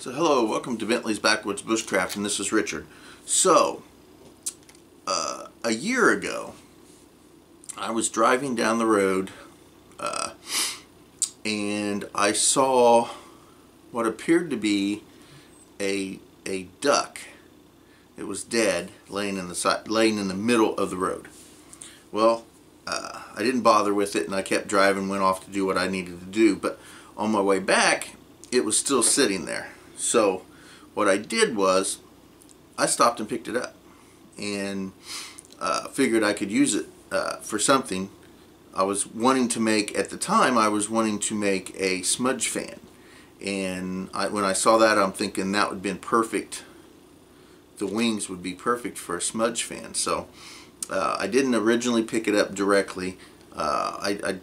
So hello, welcome to Bentley's Backwoods Bushcraft, and this is Richard. So, a year ago, I was driving down the road, and I saw what appeared to be a duck. It was dead, laying in the middle of the road. Well, I didn't bother with it, and I kept driving, went off to do what I needed to do. But on my way back, it was still sitting there. So what I did was I stopped and picked it up and figured I could use it for something. I was wanting to make, at the time, I was wanting to make a smudge fan. And when I saw that, I'm thinking that would have been perfect. The wings would be perfect for a smudge fan. So I didn't originally pick it up directly. I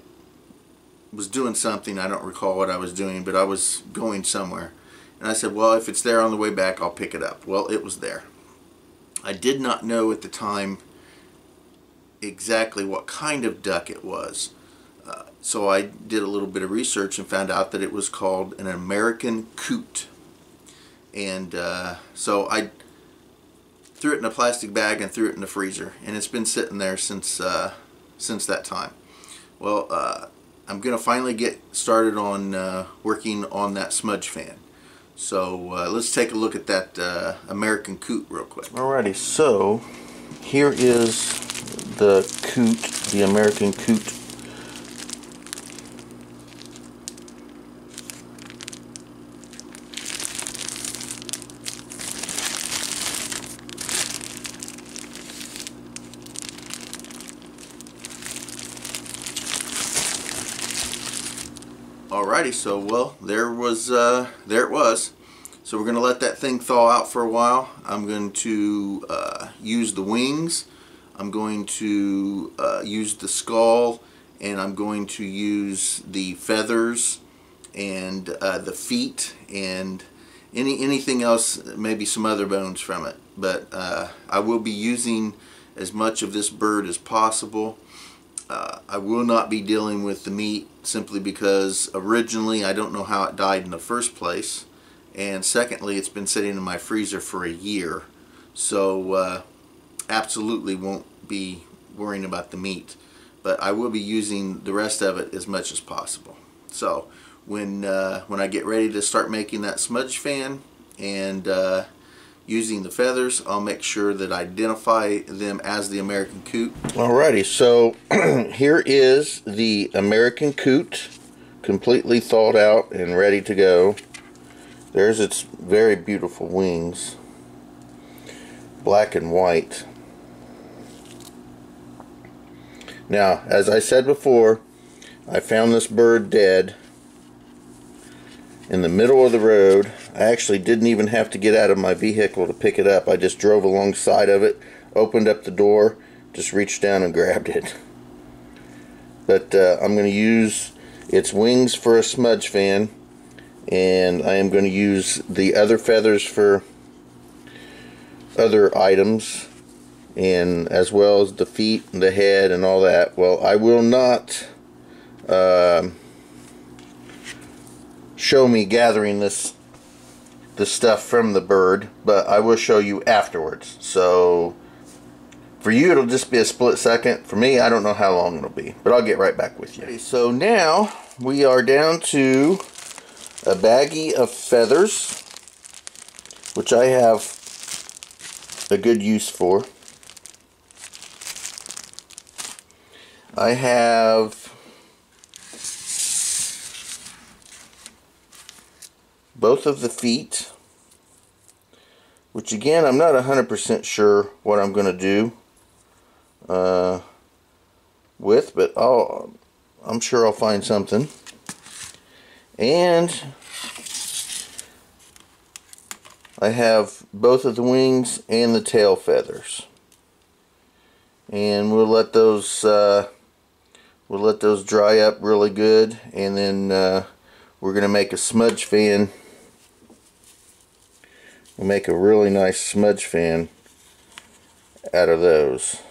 was doing something, I don't recall what I was doing, but I was going somewhere. And I said, well, if it's there on the way back, I'll pick it up. Well, it was there. I did not know at the time exactly what kind of duck it was. So I did a little bit of research and found out that it was called an American Coot. And so I threw it in a plastic bag and threw it in the freezer. And it's been sitting there since that time. Well, I'm going to finally get started on working on that smudge fan. So let's take a look at that American Coot real quick. Alrighty, so here is the Coot, the American Coot. Alrighty, so well, there it was. So we're going to let that thing thaw out for a while. I'm going to use the wings. I'm going to use the skull, and I'm going to use the feathers and the feet and anything else, maybe some other bones from it. But I will be using as much of this bird as possible. I will not be dealing with the meat simply because originally I don't know how it died in the first place, and secondly it's been sitting in my freezer for a year, so absolutely won't be worrying about the meat, but I will be using the rest of it as much as possible. So when I get ready to start making that smudge fan and using the feathers, I'll make sure that I identify them as the American Coot. Alrighty, so here is the American Coot, completely thawed out and ready to go. There's its very beautiful wings, black and white. Now, as I said before, I found this bird dead in the middle of the road. I actually didn't even have to get out of my vehicle to pick it up. I just drove alongside of it, opened up the door, just reached down and grabbed it. But I'm going to use its wings for a smudge fan, and I am going to use the other feathers for other items, and as well as the feet and the head and all that. Well, I will not show me gathering the stuff from the bird, but I will show you afterwards. So for you it'll just be a split second. For me, I don't know how long it'll be, but I'll get right back with you. Okay, so now we are down to a baggie of feathers, which I have a good use for. I have both of the feet, which again I'm not 100% sure what I'm going to do with, but I'm sure I'll find something. And I have both of the wings and the tail feathers, and we'll let those dry up really good, and then we're going to make a smudge fan. We'll make a really nice smudge fan out of those.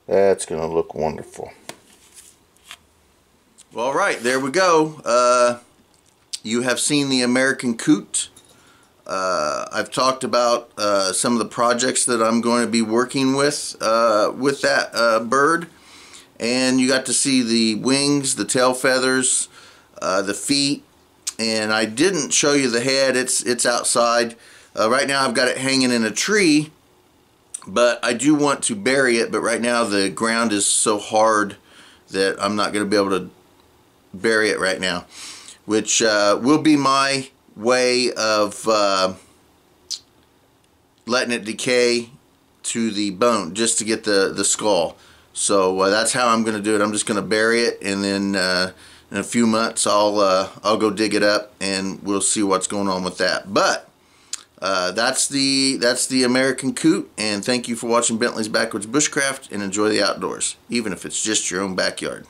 That's going to look wonderful. Well, alright, there we go. you have seen the American coot. I've talked about some of the projects that I'm going to be working with that bird, and you got to see the wings, the tail feathers, the feet, and I didn't show you the head. It's outside. Right now I've got it hanging in a tree, but I do want to bury it, but right now the ground is so hard that I'm not going to be able to bury it right now, which will be my way of letting it decay to the bone, just to get the skull. So that's how I'm going to do it. I'm just going to bury it, and then in a few months I'll go dig it up, and we'll see what's going on with that. But that's the American coot, and thank you for watching Bentley's Backwoods Bushcraft, and enjoy the outdoors, even if it's just your own backyard.